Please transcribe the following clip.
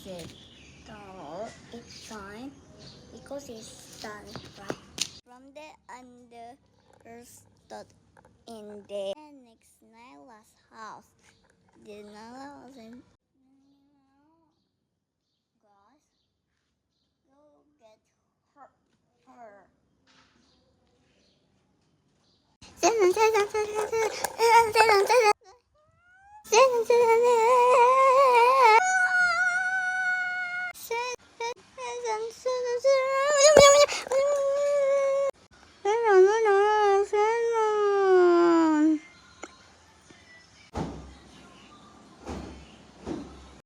it? No, it's fine because it's done right. From the understood in the next Nyla's house. The Nyla wasn't